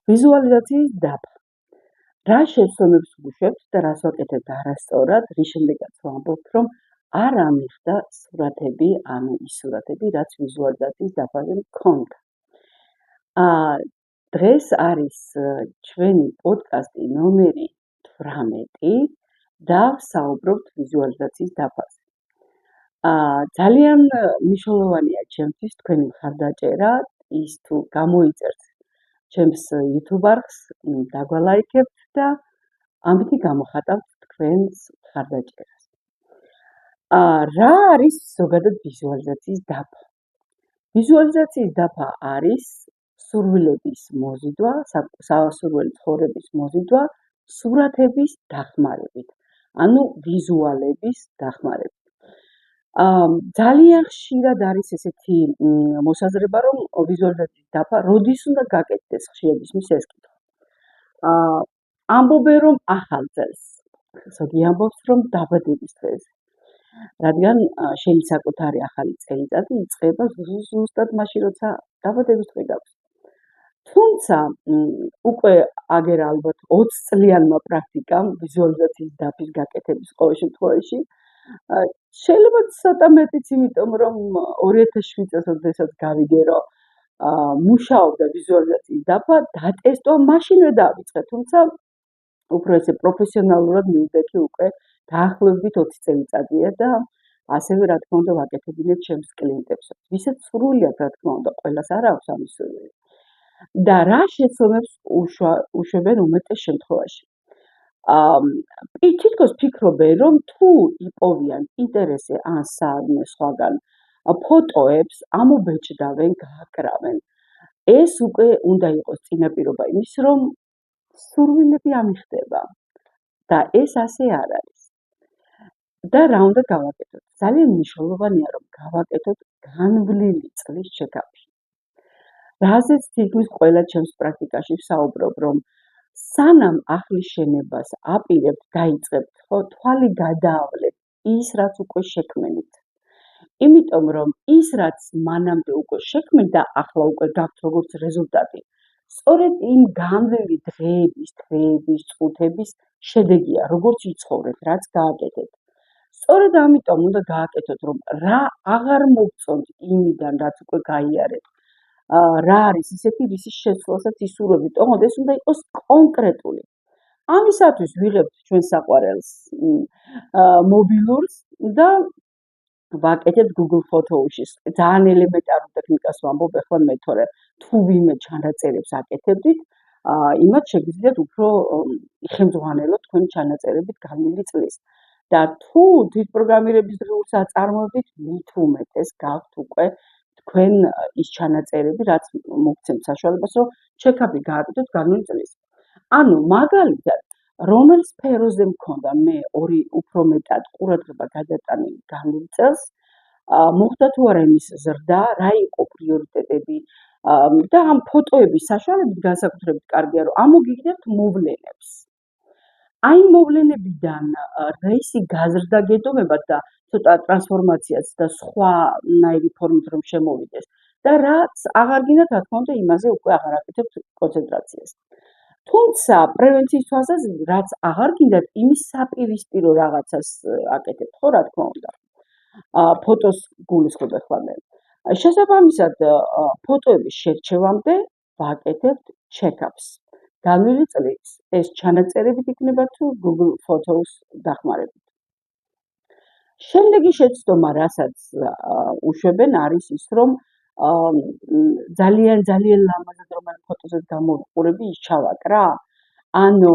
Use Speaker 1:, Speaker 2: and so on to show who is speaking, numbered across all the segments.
Speaker 1: ვიზუალიზაციის დაფა. რა შეცდომებს ვუშვებთ და რას ვაკეთებთ არასწორად, რის შემდეგაც ვამბობთ, რომ არ ამიხდა სურათები, ანუ ის სურათები, რაც ვიზუალიზაციის დაფაზე მქონდა. დღეს არის ჩვენი პოდკასტი ნომერი 18 და ვსაუბრობთ ვიზუალიზაციის დაფაზე. ძალიან მნიშვნელოვანია ჩემთვის თქვენი მხარდაჭერა, ის თუ გამოიწერთ ჩემს YouTube არხს, დაგვალაიქებთ და ამით გამოხატავთ თქვენს მხარდაჭერას. რა არის ზოგადად ვიზუალიზაციის დაფა? ვიზუალიზაციის დაფა არის სურვილების მოზიდვა, სასურველი ცხოვრების მოზიდვა სურათების დახმარებით, ანუ ვიზუალების დახმარებით. ძალიან ხშირად არის ესეთი მოსაზრება, რომ ვიზუალიზაციის დაფა როდის უნდა გაკეთდეს, ხშირად ისმის ეს კითხვა. ამბობენ, რომ ახალ წელს, ზოგი ამბობს, რომ დაბადების დღეზე. რადგან შენი საკუთარი ახალი წელიწადი იწყება ზუსტად მაშინ, როცა დაბადების დღე გაქვს. თუმცა უკვე აგერ ალბათ 20 წლიანმა პრაქტიკამ ვიზუალიზაციის დაფის გაკეთების ყოველ შემთხვევაში შეიძლება ცოტა მეტიც, იმიტომ რომ 2007 წელს როდესაც გავიგე, რომ მუშაობდა ვიზუალიზაციის დაფა, დატესტვა მაშინვე დავიწყე, თუმცა უფრო ესე პროფესიონალურად მივდექი უკვე დაახლოებით 20 წელიწადია და ასევე რა თქმა უნდა ვაკეთებინებ ჩემს კლიენტებს. ვისაც სრულიად რა თქმა უნდა ყველას არ აქვს ამის სურვილი. და რა შეცდომებს უშვებენ უმეტეს შემთხვევაში. თითქოს ფიქრობენ, რომ თუ იპოვიან ინტერესზე ან საადმე სხვაგან ფოტოებს, ამობეჭდავენ, გააკრავენ. ეს უკვე უნდა იყოს წინაპირობა იმის, რომ სურვილები ამიხდება და ეს ასე არ არის. და რა უნდა გავაკეთოთ? ძალიან მნიშვნელოვანია, რომ გავაკეთოთ განვლილი წლის ჩეკაპი. რაზეც თითქმის ყველა ჩემს პრაქტიკაში ვსაუბრობ, რომ სანამ ახლის შენებას აპირებთ, დაიწყებთ, თვალი გადაავლეთ ის, რაც უკვე შექმნით. იმიტომ რომ ის, რაც მანამდე უკვე შექმნით და ახლა უკვე გაქვთ როგორც რეზულტატი, სწორედ იმ განვლილი დღეების, თვეების, წუთების შედეგია, როგორც იცხოვრეთ, რაც გააკეთეთ. სწორედ ამიტომ უნდა გააკეთოთ, რომ რა აღარ მოგწონთ იმიდან, რაც უკვე გაიარეთ. რა არის ისეთი, რისის შეცვლასაც ისურვებით, თუმცა ეს უნდა იყოს კონკრეტული. ამისათვის ვიღებთ ჩვენ საყვარელს მობილურს და ვაკეთებთ Google Photos-ში. ძალიან ელემენტარულ ტექნიკას ვამბობ, ახლა მე თორე თუ ვინმე ჩანაწერებს აკეთებდით, იმათ შეგიძლიათ უფრო იხელმძღვანელოთ თქვენი ჩანაწერებით განვლილი წლის. და თუ თვითპროგრამირების დღეურს აწარმოებდით, მით უმეტეს გაქვთ უკვე თქვენ ის ჩანაწერები, რაც მოგცემთ საშუალებას, რომ ჩეკაპი გააკეთოთ განვლილი წლის. ანუ მაგალითად, რომელ სფეროზე მქონდა მე უფრო მეტად ყურადღება გადატანილი განვლილი წელს, მოხდა თუ არა იმის ზრდა, რა იყო პრიორიტეტები და ამ ფოტოების საშუალებით განსაკუთრებით კარგია, რომ ამოგიგდებთ მოვლენებს. აი მოვლენებიდან რეისი გაზრდა გედომებათ და ცოტა ტრანსფორმაციაც და სხვანაირი ფორმით რომ შემოვიდეს და რაც აღარ გინდათ, რა თქმა უნდა, იმაზე უკვე აღარ აკეთებთ კონცენტრაციას. თუმცა პრევენციის თვალსაზრისით, რაც აღარ გინდათ, იმის საპირისპირო რაღაცას აკეთებთ, ხო, რა თქმა უნდა. ფოტოს გულისხმობ ახლა მე. შესაბამისად, ფოტოების შერჩევამდე ვაკეთებთ ჩეკაპს. განვლილი წლის ეს ჩანაწერებით იქნება თუ Google Photos დახმარებით. შემდეგი შეცდომა, რასაც უშვებენ, არის ის, რომ ძალიან ლამაზად რომელ ფოტოზე გამოვიყურები, ის ჩავაკრა. ანუ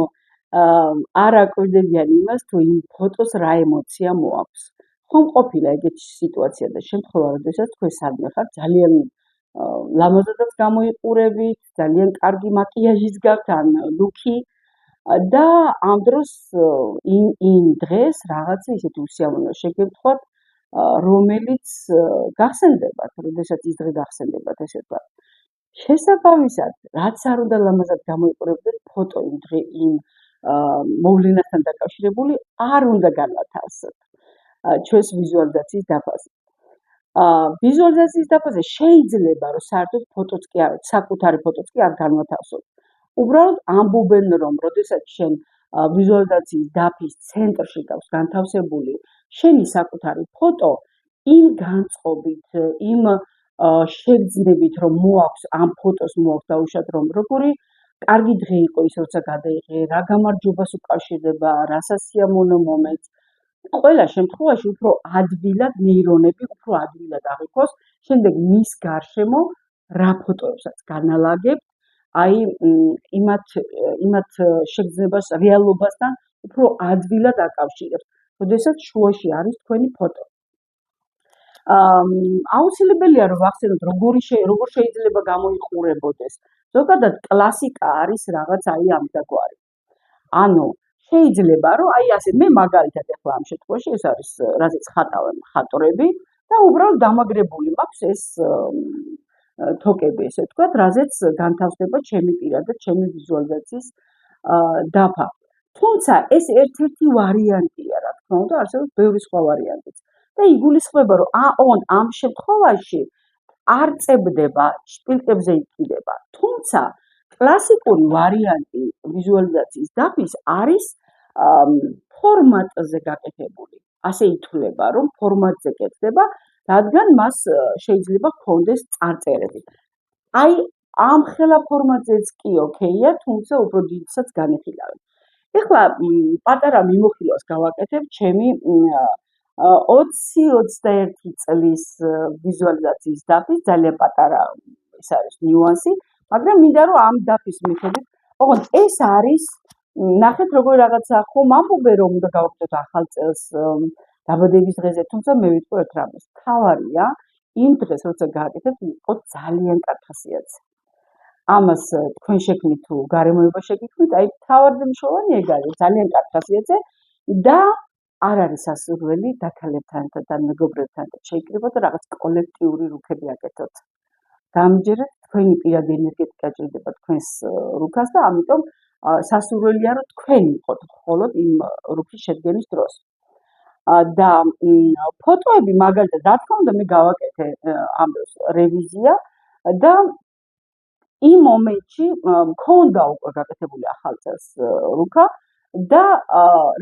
Speaker 1: არ აკვირდებიან იმას, თუ იმ ფოტოს რა ემოცია მოაქვს. ხომ ყოფილა ეგეთი სიტუაცია და შემთხვევა, როდესაც თქვენ სადმე ხართ, ძალიან ლამაზადაც გამოიყურებით, ძალიან კარგი მაკიაჟიც გაქვთ ან ლუკი და ამ დროს იმ დღეს რაღაცა ისეთი უსიამოვნო შეგემთხვათ, რომელიც გახსენდებათ, როდესაც ის დღე გახსენდებათ, ესე ვთქვათ. შესაბამისად, რაც არ უნდა ლამაზად გამოიყურებდეთ, ფოტო იმ მოვლენასთან დაკავშირებული არ უნდა განვათავსოთ ჩვენს ვიზუალიზაციის დაფაზე. ვიზუალიზაციის დაფაზე შეიძლება, რომ საერთოდ ფოტოც კი არ, საკუთარი ფოტოც კი არ განვათავსოთ. უბრალოდ ამბობენ, რომ როდესაც შენ ვიზუალიზაციის დაფის ცენტრში გაქვს განთავსებული შენი საკუთარი ფოტო, იმ განწყობით, იმ შეგრძნებით, რომ მოაქვს ამ ფოტოს მოაქვს დაუშვათ, რომ როგორი კარგი დღე იყო ის, როცა გადაიღე, რა გამარჯვებას უკავშირდება, რა სასიამოვნო მომენტს. ყველა შემთხვევაში უფრო ადვილად ნეირონები უფრო ადვილად აღიქოს, შემდეგ მის გარშემო რა ფოტოებსაც განალაგებთ, აი იმათ შეგრძნებას რეალობასთან უფრო ადვილად აკავშირებს, როდესაც შუაში არის თქვენი ფოტო. აუცილებელია რომ ვახსენოთ როგორ შეიძლება გამოიყურებოდეს. ზოგადად კლასიკა არის რაღაც აი ამდაგვარი. ანუ შეიძლება რომ აი ასე მე მაგალითად ახლა ამ შემთხვევაში ეს არის რაზეც ხატავენ ხატორები და უბრალოდ დამაგრებული მაქვს ეს თოკები ესე ვთქვათ, რაზეც განთავსდება ჩემი პირადა, ჩემი ვიზუალიზაციის დაფა. თუმცა ეს ერთ-ერთი ვარიანტია, რა თქმა უნდა, არსებობს ბევრი სხვა ვარიანტიც. და იგულისხმება, რომ ამ შემთხვევაში არ წებდება, შპილკებზე იყიდება. თუმცა კლასიკური ვარიანტი ვიზუალიზაციის დაფის არის ფორმატზე გაკეთებული. ასე ითვლება, რომ ფორმატზე კეთდება, რადგან მას შეიძლება ჰქონდეს წარწერები. აი ამ ხელა ფორმატზეც კი ოკეია, თუმცა უფრო დიდსაც განიხილავენ. ეხლა პატარა მიმოხილვას გავაკეთებ ჩემი 20-21 წლის ვიზუალიზაციის დაფის, ძალიან პატარა ეს არის ნიუანსი, მაგრამ მინდა რომ ამ დაფის მიხედვით, ოღონდ ეს არის ნახეთ როგორი რაღაცა ხომ ამბობენ რომ უნდა გავაკეთოთ ახალ წელს დაბადების დღეზე, თუმცა მე ვიტყვი ერთ რამეს, თავარია იმ დღეს როცა გააკეთებთ, იყო ძალიან კარგი ხასიათზე. ამას თქვენ შექმნით თუ გარემოება შეგიქმნით, აი თავარზე მნიშვნელოვანი ეგ არის, ძალიან კარგი ხასიათზე და არ არის სასურველი დაქალებთან და მეგობრებთან შეიკრიბოთ და რაღაც კოლექტიური რუქები აკეთოთ. გამიჯერეთ, თქვენი პირადი ენერგეტიკა ჭირდება თქვენს რუქას და ამიტომ სასურველია რომ თქვენ იყოთ მხოლოდ იმ რუქის შედგენის დროს. და ფოტოები მაგალითად, რა თქმა უნდა, მე გავაკეთე ამ დროს რევიზია და იმ მომენტში მქონდა უკვე გაკეთებული ახალ წელს რუქა და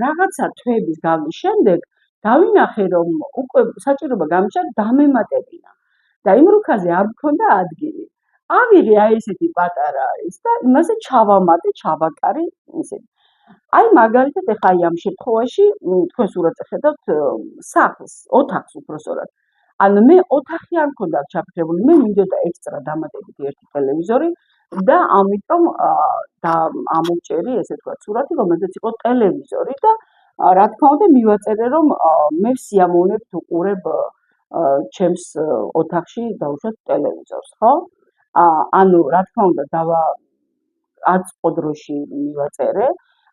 Speaker 1: რაღაცა თვეების გავლის შემდეგ დავინახე რომ უკვე საჭიროება გამიჩნდა დამემატებინა და იმ რუქაზე არ მქონდა ადგილი. ავიღე აი ესეთი პატარა ის და იმაზე ჩავამატე, ჩავაკარი ისე. აი მაგალითად ეხლა აი ამ შემთხვევაში თქვენ სურათზე ხედავთ სახლს, ოთახს უბრალოდ. ანუ მე ოთახი არ მქონდა ჩაფიქრებული, მე მინდოდა ექსტრა დამატებით ერთი ტელევიზორი და ამიტომ ამოვჭერი ესე ვთქვათ სურათი, რომელზეც იყო ტელევიზორი და რა თქმა უნდა მივაწერე რომ მე სიამოვნებთ უყურებ ჩემს ოთახში დავუშვათ ტელევიზორს, ხო? ანუ რა თქმა უნდა არც ყოდროში მივაწერე.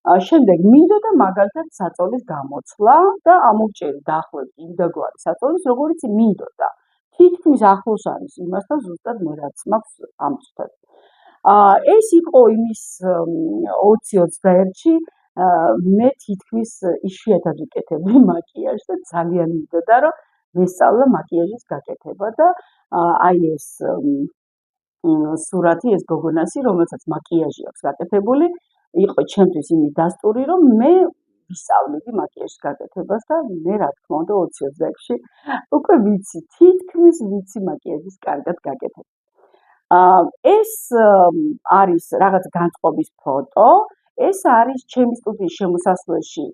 Speaker 1: შემდეგ მინდოდა მაგალითად საწოლის გამოცვლა და ამოვჭერი დაახლოებით იმდაგვარი საწოლის, როგორიც მინდოდა. თითქმის ახლოს არის იმასთან ზუსტად მე რაც მაქვს ამ წუთად. ეს იყო იმის 20-21-ში მე თითქმის იშვიათად ვიკეთებდი მაკიაჟს და ძალიან მინდოდა რომ მესწავლა მაკიაჟის გაკეთება და აი ეს სურათი, ეს გოგონასი, რომელსაც მაკიაჟი აქვს გაკეთებული, იყო ჩემთვის იმის დასტური, რომ მე ვისწავლიდი მაკიაჟის გაკეთებას და მე რა თქმა უნდა 20-26-ში უკვე ვიცი, თითქმის ვიცი მაკიაჟის კარგად გაკეთება. ეს არის რაღაც განწყობის ფოტო, ეს არის ჩემი სტუდიის შემოსასვლელში,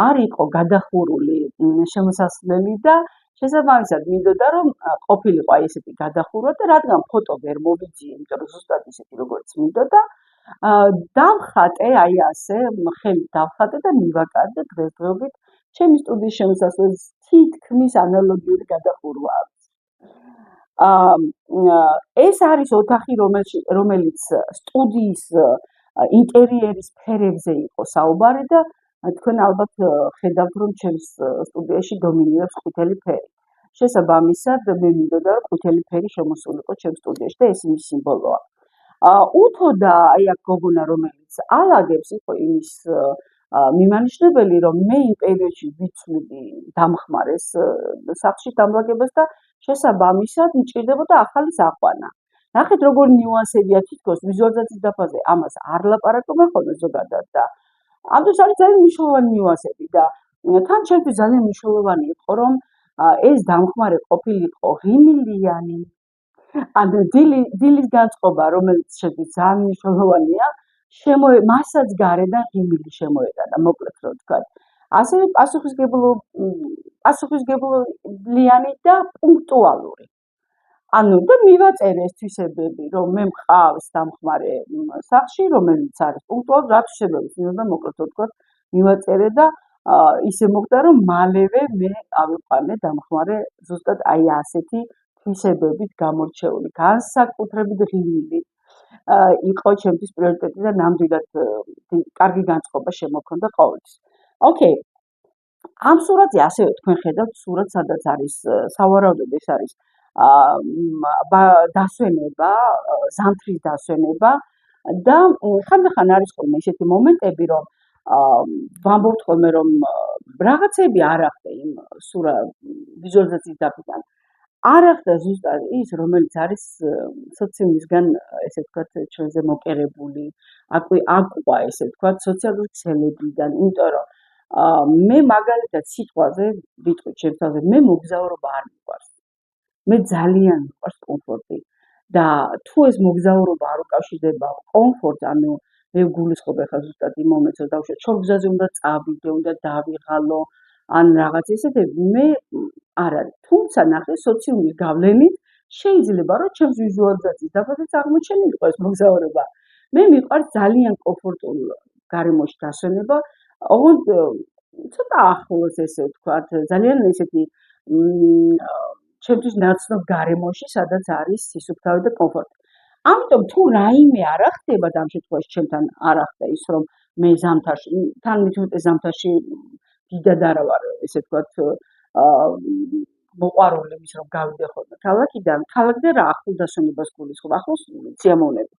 Speaker 1: არ იყო გადახურული შემოსასვლელი და შესაბამისად მინდოდა რომ ყოფილიყო აი ესეთი გადახურვა და რადგან ფოტო ვერ მოვიძიე, იმიტომ რომ ზუსტად ისეთი როგორც მინდოდა, დავხატე აი ასე, ხელით დავხატე და მივაკარე და დღესდღეობით ჩემი სტუდიის შემოსასვლელს თითქმის ანალოგიური გადახურვა აქვს. ეს არის ოთახი, რომელიც სტუდიის ინტერიერის ფერებზე იყო საუბარი და თქვენ ალბათ ხედავთ, რომ ჩემს სტუდიაში დომინირებს ყვითელი ფერი. შესაბამისად, მე მინდოდა რომ ყვითელი ფერი შემოსულიყო ჩემს სტუდიაში და ეს იმის სიმბოლოა. უთოდა აი აქ გოგონა, რომელიც ალაგებს, იყო იმის მიმანიშნებელი, რომ მე იმ პერიოდში ვიცვლიდი დამხმარეს სახლში დამლაგებას და შესაბამისად მჭირდებოდა ახალი საყვანა. ნახეთ როგორი ნიუანსებია თითქოს ვიზუალიზაციის დაფაზე ამას არ ლაპარაკობენ ხოლმე ზოგადად და ამ დროს არის ძალიან მნიშვნელოვანი ნიუანსები და თან ჩემთვის ძალიან მნიშვნელოვანი იყო რომ ეს დამხმარე ყოფილიყო ღიმილიანი ან დილის განწყობა რომელიც შედის ძალიან მნიშვნელოვანია მასაც გარედან ღიმილი შემოეტანა მოკლედ რო ვთქვა ასევე პასუხისმგებლიანი და პუნქტუალური ანუ და მივაწერე ეს თვისებები რომ მე მყავს დამხმარე სახში რომელიც არის პუნქტუალური რა თვისებებიც მინდა მოკლედ რო ვთქვა მივაწერე და ისე მოხდა რომ მალევე მე ავიყვანე დამხმარე ზუსტად აი ასეთი თვისებებით გამორჩეული განსაკუთრებით ღიმილი იყო ჩემთვის პრიორიტეტი და ნამდვილად კარგი განწყობა შემოქონდა ყოველთვის. ოკეი. ამ სურათზე ასევე თქვენ ხედავთ სურათს, სადაც არის სავარაუდოდ ეს არის დასვენება, ზამთრის დასვენება და ხანდახან არის ხოლმე ისეთი მომენტები, რომ ვამბობთ ხოლმე, რომ რაღაცები არ ახდე იმ ვიზუალიზაციის დაფიდან. არ ახდა ზუსტად ის, რომელიც არის სოციუმისგან, ესე ვთქვათ, ჩვენზე მოკერებული, აკვა, ესე ვთქვათ, სოციალური ქსელებიდან, იმიტომ რომ მე მაგალითად სიტყვაზე ვიტყვი ჩემს თავზე, მე მოგზაურობა არ მიყვარს. მე ძალიან მიყვარს კომფორტი და თუ ეს მოგზაურობა არ უკავშირდება კომფორტს, ანუ მე ვგულისხმობ ახლა ზუსტად იმ მომენტს, რომ დავუშვათ ჩორგზაზე უნდა წავიდე, უნდა დავიღალო, ან რაღაც ესეთები მე არ არის. თუმცა ნახე სოციუმის გავლენით შეიძლება რომ ჩემს ვიზუალიზაციის დაფაზეც აღმოჩენილიყო ეს მოგზაურობა. მე მიყვარს ძალიან კომფორტულ გარემოში დასვენება, ოღონდ ცოტა ახლოს ესე ვთქვათ, ძალიან ესეთი ჩემთვის ნაცნობ გარემოში, სადაც არის სისუფთავე და კომფორტი. ამიტომ თუ რაიმე არ ახდება და ამ შემთხვევაში ჩემთან არ ახდა ის რომ მე ზამთარში, თან მithumetes ზამთარში დიდად არა ვარ, ესე ვთქვათ, მოყვარული იმის რომ გავიდე ხოლმე ქალაქიდან რა ახლო დასვენებას გულისხმობ, ახლოს სიამოვნებით.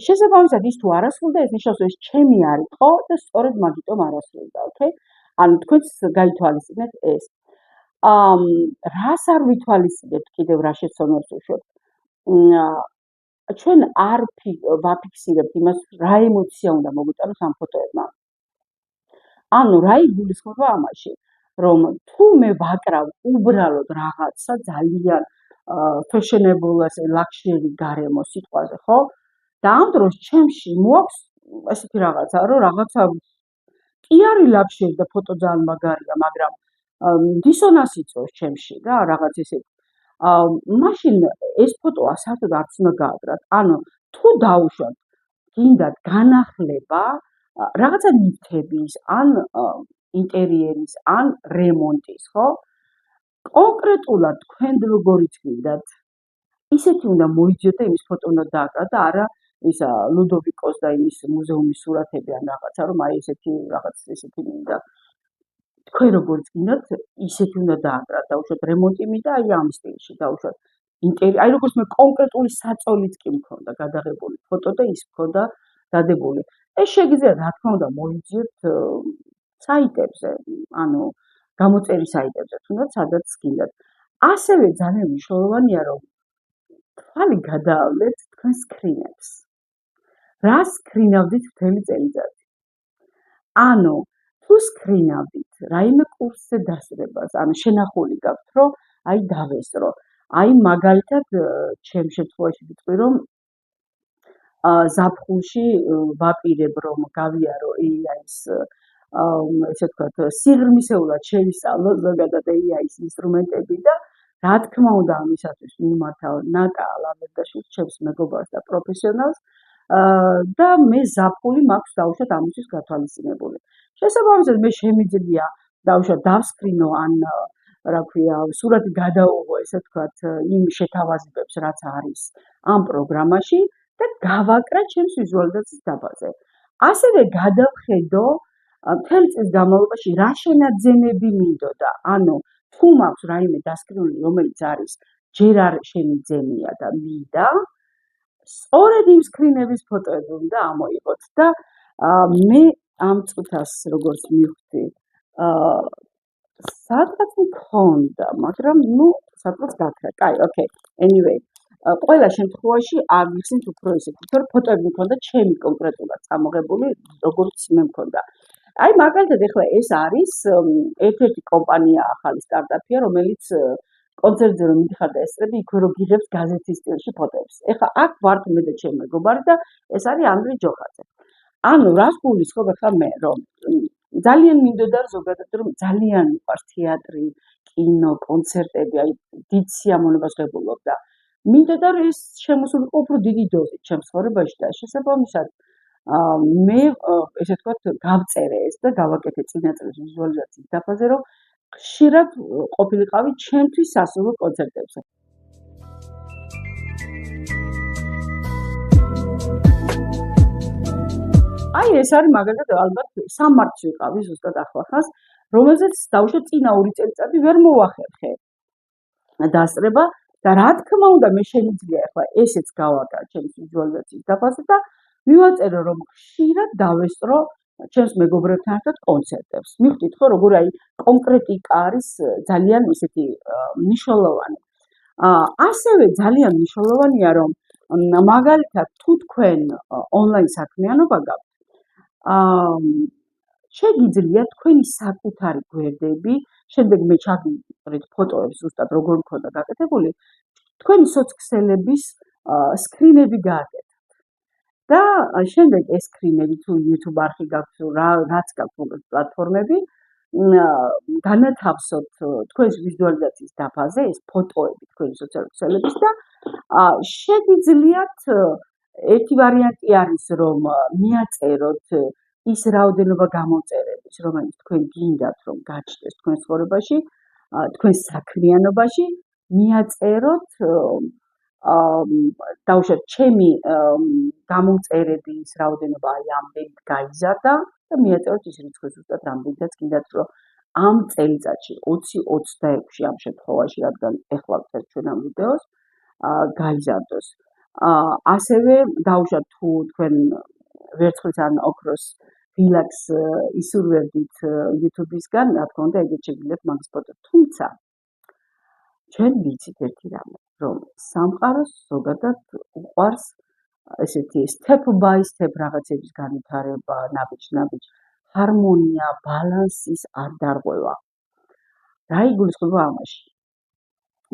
Speaker 1: შესაბამისად ის თუ არ ასრულდა, ეს ნიშნავს რომ ეს ჩემი არ იყო და სწორედ მაგიტომ არ ასრულდა, ოკეი? ანუ თქვენც გაითვალისწინეთ ეს. რას არ ვითვალისწინებთ კიდევ რა შეცდომებს უშვებთ? ჩვენ არ ვაფიქსირებთ იმას, რა ემოცია უნდა მოგვიტანოს ამ ფოტოებმა. ანუ რა იგულისხმება ამაში, რომ თუ მე ვაკრავ უბრალოდ რაღაცა ძალიან fashionable ასე luxury გარემო სიტყვაზე, ხო? და ამ დროს ჩემში მოაქვს ესეთი რაღაცა, რომ რაღაცა კი არის luxury და ფოტო ძალიან მაგარია, მაგრამ დისონანსი იწვევს ჩემში რა, რაღაც ესეთი. მაშინ ეს ფოტო საერთოდ არც უნდა გააგრათ. ანუ თუ დაუშვათ გინდათ განახლება რაღაცა ნივთების, ან ინტერიერის, ან რემონტის, ხო? კონკრეტულად თქვენ როგორიც გინდათ, ისეთი უნდა მოიძიოთ და იმის ფოტო უნდა დააკრათ და არა ისა ლუდოვიკოს და იმის მუზეუმის სურათები ან რაღაცა, რომ აი ესეთი რაღაც ესეთი მინდა. თქვენ როგორც გინდათ, ისეთი უნდა დააკრათ, დაუშვათ რემონტი მინდა, აი ამ სტილში დაუშვათ აი როგორც მე კონკრეტული საწოლიც კი მქონდა გადაღებული ფოტო და ის მქონდა დადებული. ეს შეგიძლიათ რა თქმა უნდა მოიძიოთ საიტებზე, ანუ გამოწერი საიტებზე, თუნდაც სადაც გინდათ. ასევე ძალიან მნიშვნელოვანია, რომ თვალი გადაავლეთ თქვენ სკრინებს. რა სკრინავდით მთელი წელიწადი? ანუ თუ სკრინავდით რაიმე კურსზე დასწრებას, ანუ შენახული გაქვთ, რომ აი დავესწრო. აი მაგალითად ჩემ შემთხვევაში ვიტყვი, რომ ზაფხულში ვაპირებ რომ გავიარო AI-ის ესე ვთქვათ, სიღრმისეულად შევისწავლო ზოგადად AI-ის ინსტრუმენტები და რა თქმა უნდა ამისათვის მიმართავ ნატა ლავერდაშვილს, ჩემს მეგობარს და პროფესიონალს და მე ზაფხული მაქვს დაუშვათ ამისთვის გათვალისწინებული. შესაბამისად მე შემიძლია დაუშვათ დავსკრინო ან რა ქვია, სურათი გადავუღო, ესე ვთქვათ, იმ შეთავაზებებს, რაც არის ამ პროგრამაში და გავაკრა ჩემს ვიზუალიზაციის დაბაზე. ასევე გადავხედო მთელი წლის განმავლობაში რა შენაძენები მინდოდა. ანუ თუ მაქვს რაიმე დასკრინული, რომელიც არის ჯერ არ შემიძენია და მინდა, სწორედ იმ სკრინების ფოტოები უნდა ამოიღოთ და მე ამ წუთას როგორც მივხვდი, სადღაც მქონდა, მაგრამ ნუ სადღაც გაქრა. კაი, ოკეი. Anyway, ყველა შემთხვევაში აგიხსნით უფრო ისეთი, თორე ფოტოები მქონდა ჩემი კონკრეტულად წამოღებული, როგორც მე მქონდა. აი მაგალითად ეხლა ეს არის ერთ-ერთი კომპანია ახალი სტარტაპია, რომელიც კონცერტზე რომ მიდიხარ და ესწრები, იქვე რომ გიღებს გაზეთის სტილში ფოტოებს. ეხლა აქ ვართ მე და ჩემი მეგობარი და ეს არის ანდრე ჯოხაძე. ანუ რას გულისხმობ ეხლა მე, რომ ძალიან მინდოდა ზოგადად რომ ძალიან მიყვარს თეატრი, კინო, კონცერტები, აი დიდ სიამოვნებას ღებულობდა. მინდოდა რომ ეს შემოსულიყო უფრო დიდი დოზით ჩემს ცხოვრებაში და შესაბამისად მე ესე ვთქვათ გავწერე ეს და გავაკეთე წინა წლის ვიზუალიზაციის დაფაზე, რომ ხშირად ყოფილიყავი ჩემთვის სასურველ კონცერტებზე. აი ეს არის მაგალითად ალბათ სამმარტში ვიყავი ზუსტად ახლახანს, რომელზეც დაუშვათ წინა 2 წელიწადი ვერ მოვახერხე დასწრება და რა თქმა უნდა მე შემიძლია ახლა ესეც გავაკა ჩემს ვიზუალიზაციის დაფაზე და მივაწერო რომ ხშირად დავესწრო ჩემს მეგობრებთან ერთად კონცერტებს. მივხვდით ხო როგორ აი კონკრეტიკა არის ძალიან ისეთი მნიშვნელოვანი. ასევე ძალიან მნიშვნელოვანია რომ მაგალითად თუ თქვენ ონლაინ საქმიანობა გაქვთ შეგიძლიათ თქვენი საკუთარი გვერდები, შემდეგ მე ჩაგიყრით ფოტოებს ზუსტად როგორ მქონდა გაკეთებული, თქვენი სოცქსელების სკრინები გააკეთეთ. და შემდეგ ეს სკრინები თუ YouTube არხი გაქვთ, რაც გაქვთ პლატფორმები, განათავსოთ თქვენს ვიზუალიზაციის დაფაზე ეს ფოტოები თქვენი სოცქსელების და შეგიძლიათ ერთი ვარიანტი არის რომ მიაწეროთ ის რაოდენობა გამოწერების, რომელიც თქვენ გინდათ რომ გაჩნდეს თქვენ ცხოვრებაში, თქვენ საქმიანობაში, მიაწეროთ დაუშვათ ჩემი გამოწერების რაოდენობა აი ამდენით გაიზარდა და მიაწეროთ ის რიცხვი ზუსტად რამდენიც გინდათ რომ ამ წელიწადში 20-26 ამ შემთხვევაში, რადგან ეხლა ვწერთ ჩვენ ამ ვიდეოს, გაიზარდოს. ასევე დაუშვათ თუ თქვენ ვერცხლის ან ოქროს ვილაკს ისურვებდით YouTube-ისგან, რა თქმა უნდა, ეგეც შეგიძლიათ მაგის ფოტო. თუმცა ჩვენ ვიცით ერთი რამე, რომ სამყაროს ზოგადად უყვარს ესეთი step by step რაღაცების განვითარება, ნაბიჯ-ნაბიჯ, ჰარმონია, ბალანსის არ დარღვევა. რა იგულისხმება ამაში?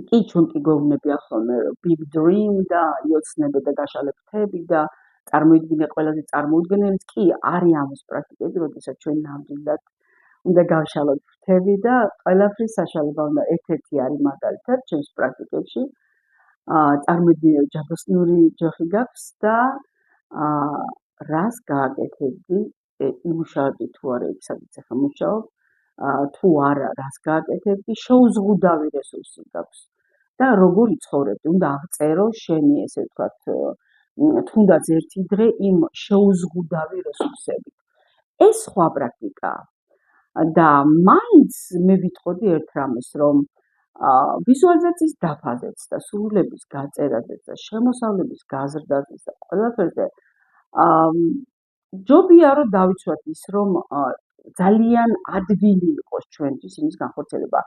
Speaker 1: კი, ჩვენ კი გვეუბნებია ხოლმე big dream და იოცნები და გაშალე ფრთები და წარმოიდგინე ყველაზე წარმოუდგენელიც კი არის ამის პრაქტიკები, როდესაც ჩვენ ნამდვილად უნდა გავშალოთ ფრთები და ყველაფრის საშუალება უნდა ერთ-ერთი არის მაგალითად ჩემს პრაქტიკებში. წარმოიდგინე ჯადოსნური ჯოხი გაქვს და რას გააკეთებდი, იმუშავებდი თუ არა იქ სადაც ახლა მუშაობ, თუ არა რას გააკეთებდი, შეუზღუდავი რესურსი გაქვს და როგორ იცხოვრებდი, უნდა აღწერო შენი ესე ვთქვათ თუნდაც ერთი დღე იმ შეუზღუდავი რესურსებით. ეს სხვა პრაქტიკაა. და მაინც მე ვიტყოდი ერთ რამეს, რომ ვიზუალიზაციის დაფაზეც და სურვილების გაწერაზეც და შემოსავლების გაზრდაზეც და ყველაფერზე ჯობია რომ დავიცვათ ის, რომ ძალიან ადვილი იყოს ჩვენთვის იმის განხორციელება,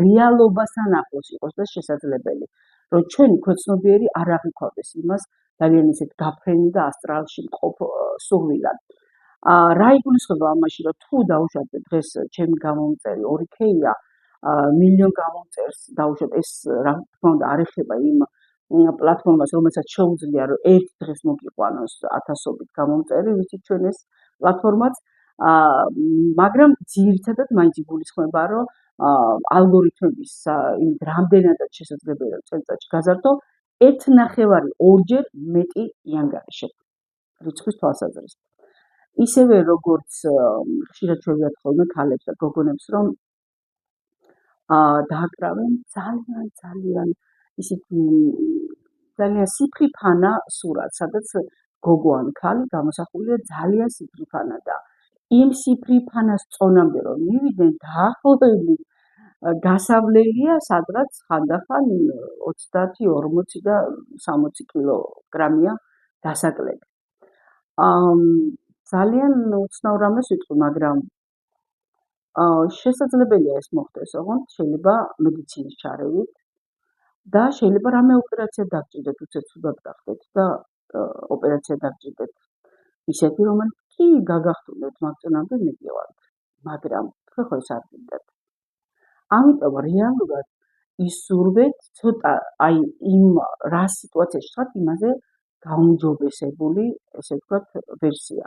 Speaker 1: რეალობასთან ახლოს იყოს და შესაძლებელი, რომ ჩვენი ქვეცნობიერი არ აღიქვამდეს იმას ძალიან ისეთ გაფრენილ და ასტრალში მყოფ სურვილად. რა იგულისხმება ამაში, რომ თუ დაუშვათ დღეს ჩემი გამომწერი 2K-ია, მილიონ გამომწერს დაუშვათ ეს რა თქმა უნდა არ ეხება იმ პლატფორმას, რომელსაც შეუძლია რომ ერთ დღეს მოგიყვანოს ათასობით გამომწერი, ვიცით ჩვენ ეს პლატფორმაც, მაგრამ ძირითადად მაინც იგულისხმება, რომ ალგორითმების იმით რამდენადაც შესაძლებელია წელიწადში გაზარდო, 1.5-2 მეტი იანგარიშე რიცხვის თვალსაზრისით. ისევე როგორც ხშირად შევიათ ხოლმე ქალებს და გოგონებს, რომ დააკრავენ ძალიან ისეთი ძალიან სიფრიფანა სურათს, სადაც გოგო ან ქალი გამოსახულია ძალიან სიფრიფანა და იმ სიფრიფანას წონამდე რომ მივიდნენ დაახლოებით გასავლელია, სადღაც ხანდახან 30, 40 და 60 კილოგრამია დასაკლები. ძალიან უცნაურ რამეს ვიტყვი, მაგრამ შესაძლებელია ეს მოხდეს, ოღონდ შეიძლება მედიცინის ჩარევით და შეიძლება რამე ოპერაცია დაგჭირდეთ, უცებ ცუდად გახდეთ და ოპერაცია დაგჭირდეთ ისეთი, რომელიც კი გაგახსოვდეთ მაგწონამდე მიგევართ, მაგრამ თქვენ ხო ეს არ გინდათ. ამიტომ რეალურად ისურვეთ ცოტა აი იმ რა სიტუაციაში ხართ იმაზე გაუმჯობესებული, ესე ვთქვათ, ვერსია.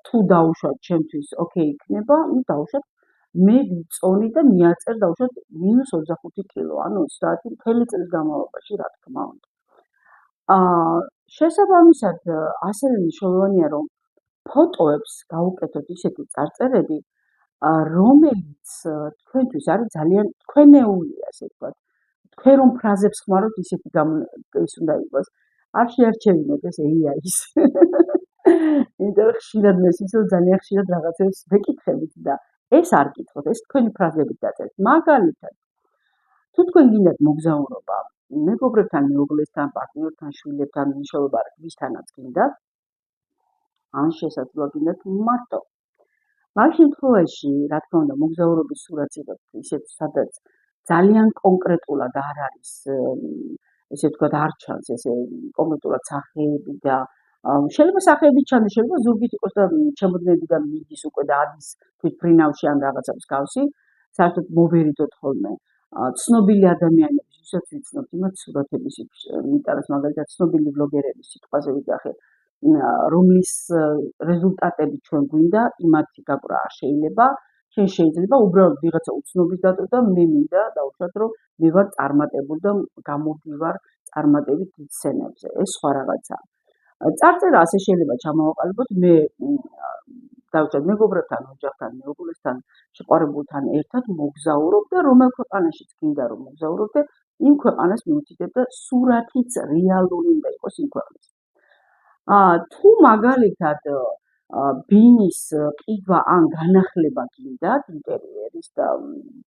Speaker 1: თუ დაუშვათ ჩემთვის, ოკეი იქნება, ну დაუშვათ მე ვიწონი და მიაწერ დაუშვათ -25 კილო, ანუ 30 მთელი წლის განმავლობაში, რა თქმა უნდა. შესაბამისად, ასევე მნიშვნელოვანია, რომ ფოტოებს გავუკეთოთ ისეთი წარწერები, რომელიც თქვენთვის არის ძალიან თქვენეულია, ასე ვთქვათ. თქვენ რომ ფრაზებს ხმარობთ, ისეთი ის უნდა იყოს. არ შეარჩევინოთ ეს AI-ის. იმიტომ ხშირად მესმის, რომ ძალიან ხშირად რაღაცებს ვეკითხებით და ეს არ გითხოთ, ეს თქვენი ფრაზებით დაწერეთ. მაგალითად, თუ თქვენ გინდათ მოგზაურობა, მეგობრებთან, მეუღლესთან, პარტნიორთან, შვილებთან, მნიშვნელობა ვისთანაც გინდათ, ან შესაძლოა გინდათ მარტო. მაგ შემთხვევაში, რა თქმა უნდა, მოგზაურობის სურათს იღებთ ისეთ, სადაც ძალიან კონკრეტულად არ არის, ესე ვთქვათ, არ ჩანს ესე კონკრეტულად სახეები და შეიძლება სახეები ჩანდეს, შეიძლება ზურგით იყოს და ჩემოდნებიდან მიდის უკვე და ადის თვითფრინავში ან რაღაცა მსგავსი, საერთოდ მოვერიდოთ ხოლმე. ცნობილი ადამიანების, ვისაც ვიცნობთ, იმათ სურათების მიტაროს, მაგალითად, ცნობილი ბლოგერების სიტყვაზე ვიძახე, რომლის რეზულტატები ჩვენ გვინდა, იმათი გაკვრა არ შეიძლება, შენ შეიძლება უბრალოდ ვიღაცა უცნობის დადო და მე მინდა დავუშვათ, რომ მე ვარ წარმატებული და გამოვდივარ წარმატებით დიდ სცენებზე. ეს სხვა რაღაცაა. წარწერა ასე შეიძლება ჩამოვაყალიბოთ მე დავუშვათ მეგობრებთან, ოჯახთან, მეუღლესთან, შეყვარებულთან ერთად მოგზაურობ და რომელ ქვეყანაშიც გინდა რომ მოგზაურობ და იმ ქვეყანას მივთითებ და სურათიც რეალური უნდა იყოს იმ ქვეყნის. თუ მაგალითად ბინის ყიდვა ან განახლება გინდათ ინტერიერის და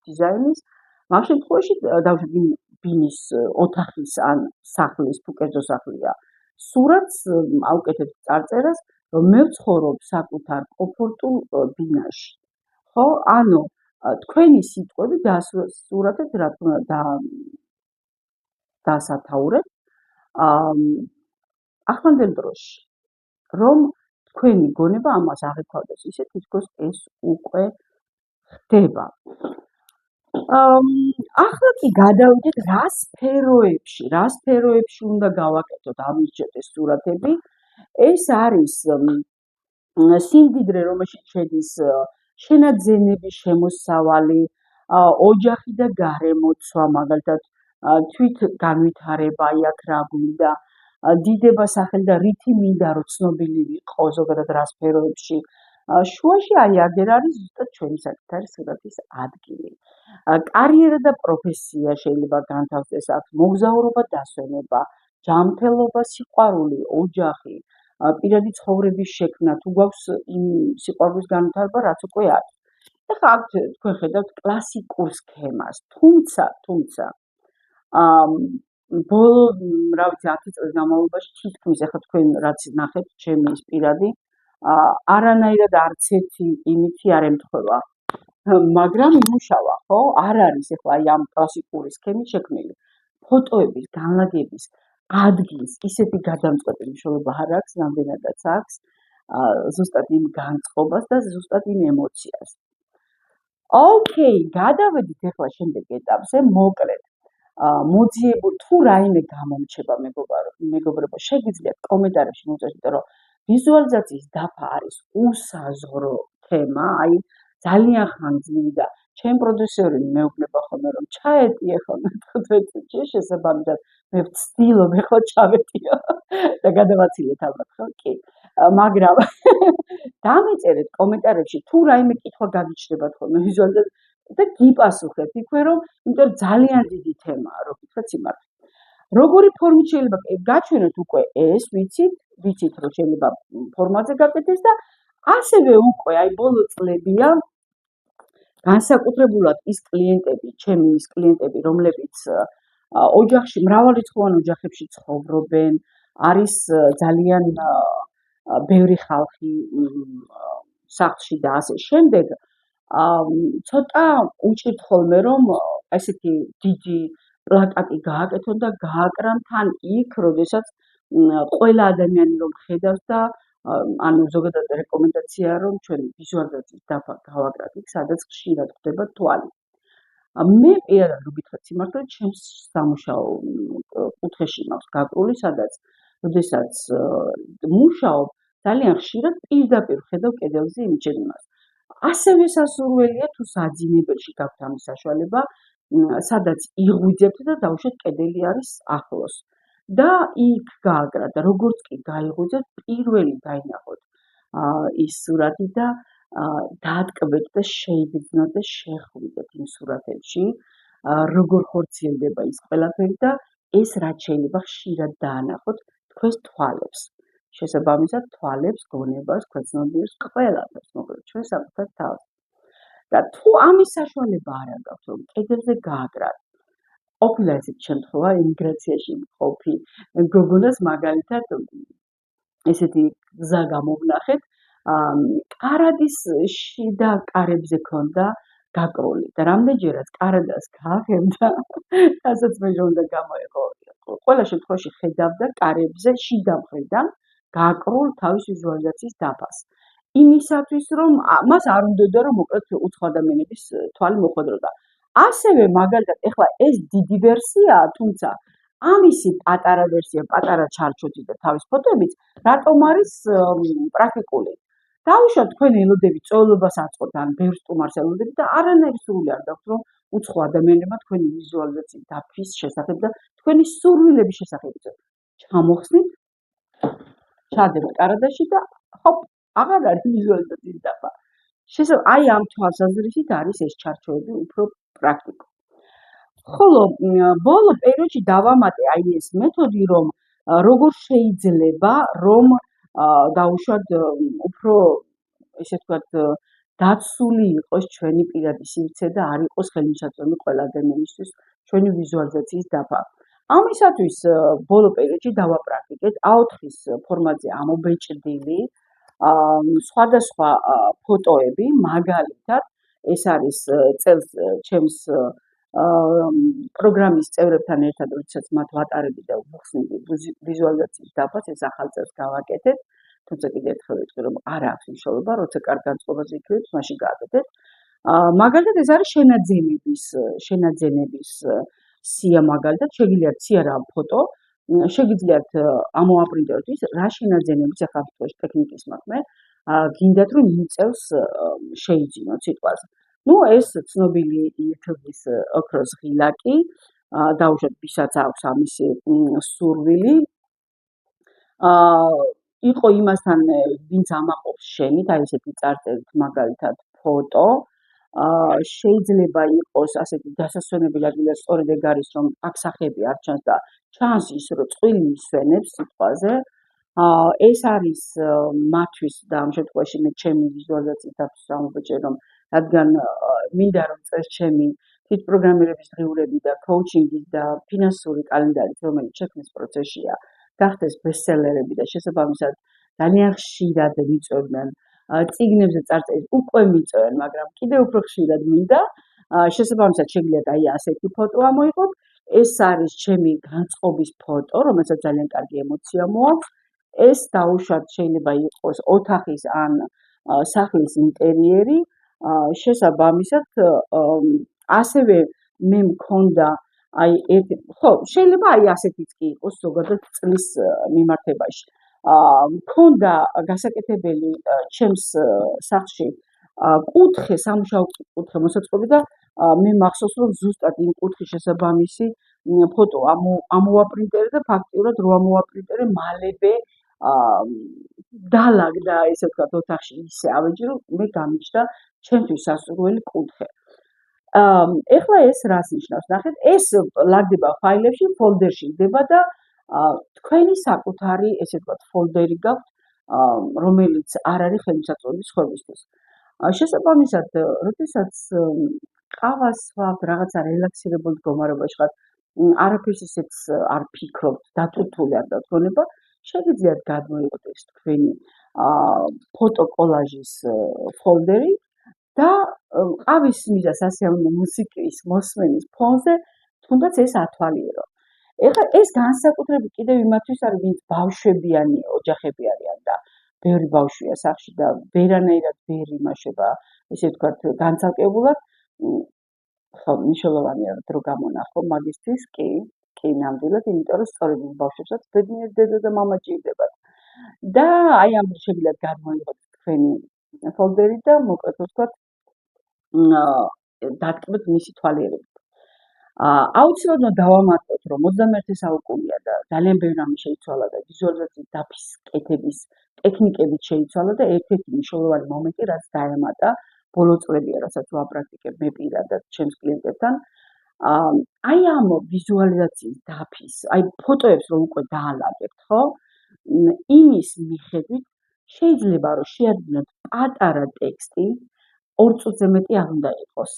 Speaker 1: დიზაინის, მაგ შემთხვევაში დავუშვათ ბინის ოთახის ან სახლის, თუ კერძო სახლია, სურათს ავკეთებთ წარწერას, რომ მე ვცხოვრობ საკუთარ კომფორტულ ბინაში. ხო? ანუ თქვენი სიტყვები დაასურათეთ, რა თქმა უნდა, დაასათაურეთ ახლანდელ დროში, რომ თქვენი გონება ამას აღიქვამდეს ისე, თითქოს ეს უკვე ხდება. ახლა კი გადავიდეთ რა სფეროებში უნდა გავაკეთოთ ამის სურათები. ეს არის სიმდიდრე, რომელშიც შედის შენაძენების შემოსავალი, ოჯახი და გარემოცვა, მაგალითად, თვით განვითარება, აი აქ რა გვინდა, დიდება სახელი და რითი მინდა რომ ცნობილი ვიყო ზოგადად რა სფეროებში. შუაში აი აგერ არის ზუსტად ჩვენი საკუთარი სურათის ადგილი. კარიერა და პროფესია შეიძლება განთავსდეს აქ, მოგზაურობა, დასვენება, ჯანმრთელობა, სიყვარული, ოჯახი, პირადი ცხოვრების შექმნა, თუ გვაქვს იმ სიყვარულის განვითარება, რაც უკვე არის. ეხლა აქ თქვენ ხედავთ კლასიკურ სქემას, თუმცა ბოლო, რა ვიცი, 10 წლის განმავლობაში თითქმის ეხლა თქვენ რაც ნახეთ, ჩემი ის პირადი, არანაირად არც ერთი იმითი არ ემთხვევა. მაგრამ იმუშავა, ხო? არ არის ეხლა აი ამ კლასიკური სქემით შექმნილი. ფოტოების, განლაგების, ადგილს ისეთი გადამწყვეტი მნიშვნელობა არ აქვს, რამდენადაც აქვს ზუსტად იმ განწყობას და ზუსტად იმ ემოციას. ოკეი, გადავედით ეხლა შემდეგ ეტაპზე, მოკლედ. მოძიებულ თუ რაიმე გამომჩება მეგობრებო, შეგიძლიათ კომენტარებში მოწერთ, იმიტომ რომ ვიზუალიზაციის დაფა არის უსაზღვრო თემა, აი ძალიან ხანგრძლივი და ჩემ პროდიუსერი მეუბნება ხოლმე რომ ჩაეტიე ხოლმე 15 წუთში შესაბამისად მე ვცდილობ ეხლა ჩავეტიო და გადავაცილეთ ალბათ ხო? კი. მაგრამ დამეწერეთ კომენტარებში თუ რაიმე კითხვა გაგიჩნდებათ ხოლმე ვიზუალიზაციის და გიპასუხეთ იქვე რომ, იმიტომ რომ ძალიან დიდი თემაა, რო გითხრათ სიმართლე. როგორი ფორმით შეიძლება გაჩვენოთ უკვე ეს, ვიცით რომ შეიძლება ფორმატზე გაკეთდეს და ასევე უკვე აი ბოლო წლებია განსაკუთრებულად ის კლიენტები, ჩემი ის კლიენტები, რომლებიც ოჯახში, მრავალრიცხოვან ოჯახებში ცხოვრობენ, არის ძალიან ბევრი ხალხი სახლში და ასე შემდეგ, ცოტა უჭირთ ხოლმე რომ ესეთი დიდი პლაკატი გააკეთონ და გააკრან თან იქ, როდესაც ყველა ადამიანი რომ ხედავს და ანუ ზოგადად რეკომენდაციაა რომ ჩვენ ვიზუალიზაციის დაფა გავაკრათ იქ, სადაც ხშირად ხდება თვალი. მე პირადად რო გითხრათ სიმართლე, ჩემს სამუშაო კუთხეში მაქვს გაკრული, სადაც როდესაც მუშაობ, ძალიან ხშირად პირდაპირ ვხედავ კედელზე იმჩენებას. ასევე სასურველია თუ საძინებელში გაქვთ ამის საშუალება, სადაც იღვიძებთ და დაუშვათ კედელი არის ახლოს. და იქ გააკრათ და როგორც კი გაიღვიძებთ, პირველი დაინახოთ ის სურათი და დაატკბეთ და შეიბრძნოთ და შეხვიდეთ იმ სურათებში, როგორ ხორციელდება ის ყველაფერი და ეს რაც შეიძლება ხშირად დაანახოთ თქვენს თვალებს. შესაბამისად, თვალებს, გონებას, ქვეცნობიერს, ყველაფერს, მოკლედ ჩვენ საკუთარ თავს. და თუ ამის საშუალება არ აქვს, რომ კედელზე გააკრათ, ყოფილა ესეთი შემთხვევა ემიგრაციაში მყოფი გოგონას მაგალითად ესეთი გზა გამოვნახეთ, კარადის შიდა კარებზე ქონდა გაკრული და რამდენჯერაც კარადას გააღებდა, რასაც მე უნდა გამოეყო. ყველა შემთხვევაში ხედავდა კარებზე შიდა მხრიდან გაკრულ თავის ვიზუალიზაციის დაფას. იმისათვის რომ მას არ უნდოდა რომ მოკლედ უცხო ადამიანების თვალი მოხვედროდა. ასევე მაგალითად ეხლა ეს დიდი ვერსიაა, თუმცა ამისი პატარა ვერსია, პატარა ჩარჩოთი და თავის ფოტოებიც რატომ არის პრაქტიკული? დაუშვათ თქვენი ელოდებით წვეულებას აწყობთ ან ბევრ სტუმარს ელოდებით და არანაირი სურვილი არ გაქვთ რომ უცხო ადამიანებმა თქვენი ვიზუალიზაციის დაფის შესახებ და თქვენი სურვილების შესახებ ჩამოხსნით, ჩადებთ კარადაში და ჰოპ, აღარ არის ვიზუალიზაციის დაფა. აი ამ თვალსაზრისით არის ეს ჩარჩოები უფრო პრაქტიკული. ხოლო ბოლო პერიოდში დავამატე აი ეს მეთოდი, რომ როგორ შეიძლება რომ დაუშვათ უფრო ესე ვთქვათ დაცული იყოს ჩვენი პირადი სივრცე და არ იყოს ხელმისაწვდომი ყველა ადამიანისთვის ჩვენი ვიზუალიზაციის დაფა. ამისათვის ბოლო პერიოდში დავაპრაქტიკეთ A4-ის ფორმატზე ამობეჭდილი სხვადასხვა ფოტოები, მაგალითად ეს არის წელს ჩემს პროგრამის წევრებთან ერთად, როდესაც მათ ვატარებდი და ვხსნიდი ვიზუალიზაციის დაფას, ეს ახალ წელს გავაკეთეთ. თუმცა კიდევ ერთხელ ვიტყვი, რომ არ აქვს მნიშვნელობა, როცა კარგ განწყობაზე იქნებით, მაშინ გააკეთეთ. მაგალითად ეს არის შენაძენების სია მაგალითად, შეგიძლიათ სია რა ფოტო, შეგიძლიათ ამოაპრინტოთ ის რა შენაძენებიც ახლა თვითონ ტექნიკის მაქვს მე, გინდათ რომ მიწევს შეიძინოთ სიტყვაზე. ну ეს ცნობილი YouTube-ის ოქროს ღილაკი, დაუშვათ ვისაც აქვს ამისი სურვილი, იყო იმასთან ვინც ამაყობს შენით, აი ესეთი წარწერით მაგალითად ფოტო, შეიძლება იყოს ასეთი დასასვენებელი ადგილი, სწორედ ეგ არის რომ აქ სახეები არ ჩანს და ჩანს ის რომ წყვილი ისვენებს სიტყვაზე. ეს არის მათვის და ამ შემთხვევაში მე ჩემი ვიზუალიზაციის დაფას ამობეჭდე რომ რადგან მინდა რომ წეს ჩემი თვითპროგრამირების დღიურები და კოუჩინგის და ფინანსური კალენდარით, რომელიც შექმნის პროცესია, გახდეს ბესტსელერები და შესაბამისად ძალიან ხშირად მიწვევდნენ წიგნებზე წარწერით უკვე მიწვევენ, მაგრამ კიდევ უფრო ხშირად მინდა შესაბამისად შეგიძლიათ აი ასეთი ფოტო ამოიღოთ. ეს არის ჩემი განწყობის ფოტო, რომელსაც ძალიან კარგი ემოცია მოაქვს. ეს დაუშვათ შეიძლება იყოს ოთახის ან სახლის ინტერიერი. შესაბამისად ასევე მე მქონდა აი ხო, შეიძლება აი ასეთიც კი იყოს ზოგადად წლის მიმართებაში. მქონდა გასაკეთებელი ჩემს სახლში კუთხე, სამუშაო კუთხე მოსაწყობი და მე მახსოვს რომ ზუსტად იმ კუთხის შესაბამისი ფოტო ამოვაპრინტერე და ფაქტიურად რო ამოვაპრინტერე მალევე დალაგდა ესე ვთქვათ ოთახში ისე ავეჯი რომ მე გამიჩნდა ჩემთვის სასურველი კუთხე. ეხლა ეს რას ნიშნავს? ნახეთ, ეს ლაგდება ფაილებში, ფოლდერში იდება და თქვენი საკუთარი ესე ვთქვათ ფოლდერი გაქვთ, რომელიც არ არის ხელმისაწვდომი სხვებისთვის. შესაბამისად, როდესაც ყავას ვაქვთ, რაღაცა რელაქსირებულ მდგომარეობაში ხართ, არაფერს ისეც არ ფიქრობთ, დატვირთული არ გაგონება, შეგიძლიათ გადმოიღოთ ეს თქვენი ფოტოკოლაჟის ფოლდერი და ყავის მიზას ასე უნდა მუსიკის მოსმენის ფონზე თუნდაც ეს ათვალიერო. ეხლა ეს განსაკუთრებით კიდევ იმათთვის არის, ვინც ბავშვებიანი ოჯახები არიან და ბევრი ბავშვია სახლში და ვერანაირად ვერ იმაშება, ესე ვთქვათ, განცალკევულად. ხო, მნიშვნელოვანია დრო გამონახო მაგისთვის, კი, ნამდვილად, იმიტომ რომ სწორედ იმ ბავშვებსაც ბედნიერ დედა და მამა ჭირდებათ. და აი ამ შეგვიძლია გადმოიღოთ თქვენი ფოლდერი და მოკლედ ვთქვათ, დაგტყმეთ მისი თვალიერებით. აუცილებლად დავამატოთ, რომ 21 საუკუნეა და ძალიან ბევრი რამე შეიცვალა და ვიზუალიზაციის დაფის კეთების ტექნიკებით შეიცვალა და ერთ-ერთი მნიშვნელოვანი მომენტი, რაც დაემატა ბოლო წლებია, რასაც ვაპრაქტიკებ მე პირადად ჩემს კლიენტებთან, აი ამ ვიზუალიზაციის დაფის, აი ფოტოებს რომ უკვე დაალაგებთ, ხო? იმის მიხედვით შეიძლება რომ შეადგინოთ პატარა ტექსტი, 2 წუთზე მეტი არ უნდა იყოს.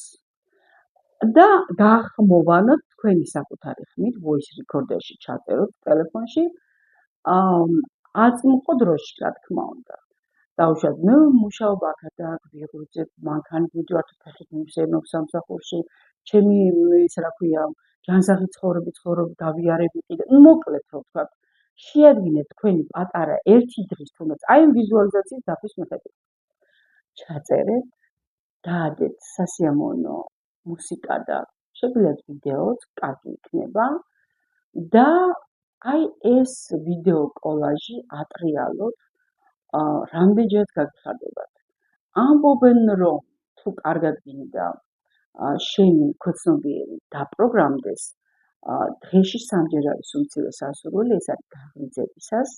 Speaker 1: და გაახმოვანოთ თქვენი საკუთარი ხმით voice recorder-ში ჩაწეროთ ტელეფონში, აწმყო დროში, რა თქმა უნდა. დაუშვათ, მე მუშაობა აქ ვიღურძებ, მანქანით მივდივართ ფეხით მივსეირნობ სამსახურში, ჩემი ის რა ქვია, ჯანსაღი ცხოვრები გავიარები კიდე. მოკლედ რომ ვთქვათ, შეადგინეთ თქვენი პატარა ერთი დღის თუნდაც აი ამ ვიზუალიზაციის დაფის მიხედვით. ჩაწერეთ, დაადეთ სასიამოვნო მუსიკა და შეგვიძლიათ ვიდეოც, კარგი იქნება და აი ეს ვიდეო კოლაჟი ატრიალოთ, რამდენჯერაც გაგიხარდებათ. ამბობენ, რომ თუ კარგად გინდა შენი ქოცნობიერი დაპროგრამდეს, დღეში 3 ჯერ არის უმცირე სასურველი, ეს არის გაღვიძებისას,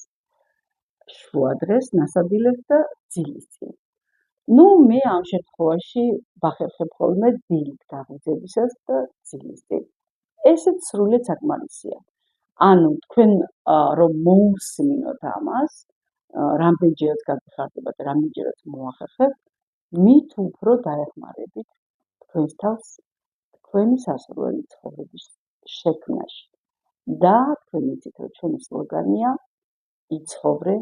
Speaker 1: შუადღეს, ნასადილებს და ძილის წინ. მე ამ შემთხვევაში ვახერხებ ხოლმე დილით გაღვიძებისას და ძილის წინ. ესეც სრულიად საკმარისია. ანუ თქვენ რომ მოусმინოთ ამას, რამდენჯერაც გაგიხარდებათ, რამდენჯერაც მოახერხებთ, მით უფრო დაეხმარებით თქვენს თავს თქვენი სასურველი ცხოვრების შექმნაში. და თქვენ იცით, რომ ჩვენი სლოგანია იცხოვრე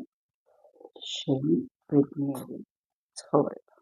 Speaker 1: შენი ბედნიერი ცხოვრება.